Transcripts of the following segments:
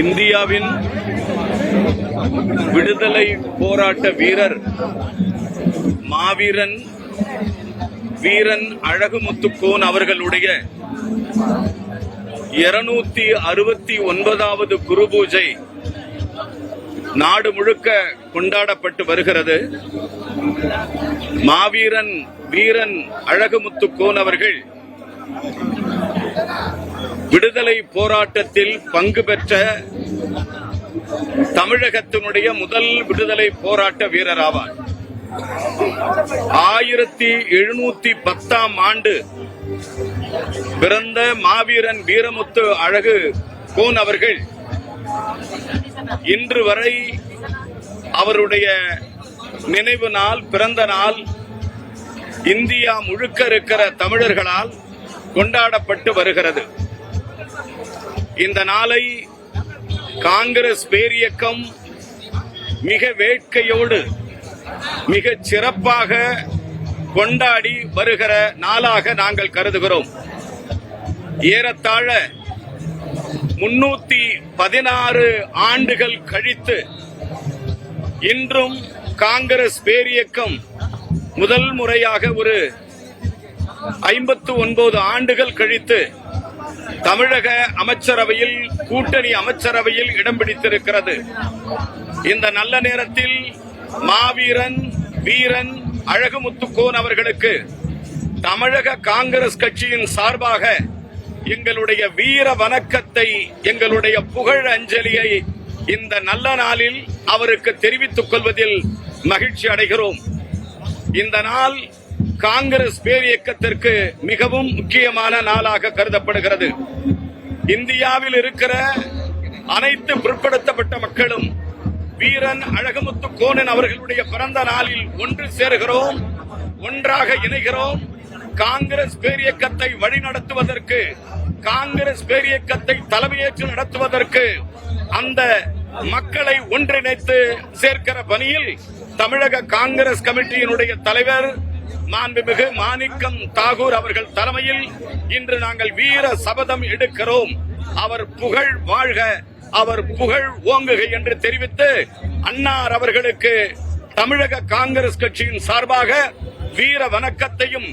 இந்தியாவின் விடுதலை போராட்ட வீரர் மாவீரன் வீரன் அழகுமுத்துக்கோன் அவர்களுடைய 269வது குரு பூஜை நாடு முழுக்க கொண்டாடப்பட்டு வருகிறது. மாவீரன் வீரன் அழகுமுத்துக்கோன் அவர்கள் விடுதலை போராட்டத்தில் பங்கு பெற்ற தமிழகத்தினுடைய முதல் விடுதலை போராட்ட வீரர் ஆவார். 1710ஆம் ஆண்டு பிறந்த மாவீரன் வீரமுத்து அழகு கோன் அவர்கள் இன்று வரை அவருடைய நினைவு நாள், பிறந்த நாள் இந்தியா முழுக்க இருக்கிற தமிழர்களால் கொண்டாடப்பட்டு வருகிறது. இந்த நாளை காங்கிரஸ் பேரியக்கம் மிக வேட்கையோடு மிக சிறப்பாக கொண்டாடி வருகிற நாளாக நாங்கள் கருதுகிறோம். ஏறத்தாழ 316 ஆண்டுகள் கழித்து இன்றும் காங்கிரஸ் பேரியக்கம் முதல் முறையாக ஒரு 59 ஆண்டுகள் கழித்து தமிழக அமைச்சரவையில், கூட்டணி அமைச்சரவையில் இடம் பிடித்திருக்கிறது. இந்த நல்ல நேரத்தில் மாவீரன் வீரன் அழகுமுத்துக்கோன் அவர்களுக்கு தமிழக காங்கிரஸ் கட்சியின் சார்பாக எங்களுடைய வீர வணக்கத்தை, எங்களுடைய புகழ் அஞ்சலியை இந்த நல்ல நாளில் அவருக்கு தெரிவித்துக் கொள்வதில் மகிழ்ச்சி அடைகிறோம். இந்த நாள் காங்கிரஸ் பேரியக்கத்திற்கு மிகவும் முக்கியமான நாளாக கருதப்படுகிறது. இந்தியாவில் இருக்கிற அனைத்து பிற்படுத்தப்பட்ட மக்களும் வீரன் அழகுமுத்துக்கோன் அவர்களுடைய பிறந்த நாளில் ஒன்று சேருகிறோம், ஒன்றாக இணைகிறோம். காங்கிரஸ் பேரியக்கத்தை வழிநடத்துவதற்கு, காங்கிரஸ் பேரியக்கத்தை தலைமையேற்று நடத்துவதற்கு, அந்த மக்களை ஒன்றிணைத்து சேர்க்கிற பணியில் தமிழக காங்கிரஸ் கமிட்டியினுடைய தலைவர் மாண்புமிகு மாணிக்கம் தாகூர் அவர்கள் தலைமையில் இன்று நாங்கள் வீர சபதம் எடுக்கிறோம். அவர் புகழ் வாழ்க, அவர் புகழ் ஓங்குக என்று தெரிவித்து அன்னார் அவர்களுக்கு தமிழக காங்கிரஸ் கட்சியின் சார்பாக வீர வணக்கத்தையும்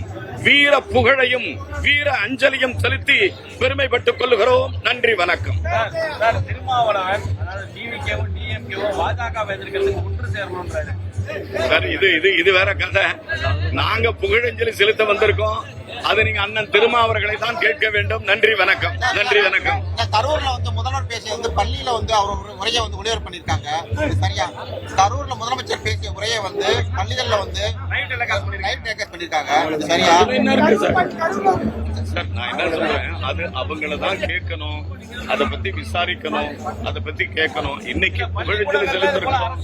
வீர புகழையும் வீர அஞ்சலியும் செலுத்தி பெருமைப்பட்டுக் கொள்கிறோம். நன்றி, வணக்கம். திருமாவளவன் பாஜக ஒன்று சேரணும் சார், இது வேற கதை. நாங்க புகழஞ்சலி செலுத்த வந்திருக்கோம். அது நீங்க அண்ணன் திருமாவர்களை தான் கேட்க வேண்டும். நன்றி, வணக்கம். நன்றி, வணக்கம். கரூர்ல முதல்வர் பேசிய பள்ளியில அவர் உரையை ஒளிபரப்பு பண்ணிருக்காங்க. சரியா? கரூர்ல முதலமைச்சர் பேசிய உரையை பள்ளிகள்ல ரைட் டெலிகாஸ்ட் பண்ணிருக்காங்க. சரியா? சார், நான் என்ன சொல்றேன், அது அவங்கள தான் கேட்கணும், அதை பத்தி விசாரிக்கணும், அதை பத்தி கேட்கணும். இன்னைக்கு புகழஞ்சலி செலுத்திருக்கோம்.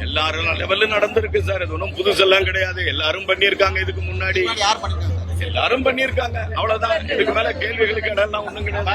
எல்லாரும் லெவல்ல நடந்திருக்கு சார். இது ஒன்றும் புதுசெல்லாம் கிடையாது. எல்லாரும் பண்ணிருக்காங்க. இதுக்கு முன்னாடி எல்லாரும் பண்ணிருக்காங்க. அவ்வளவுதான். இதுக்கு மேல கேள்விகளுக்கு இடம்லாம் ஒண்ணும் கிடையாது.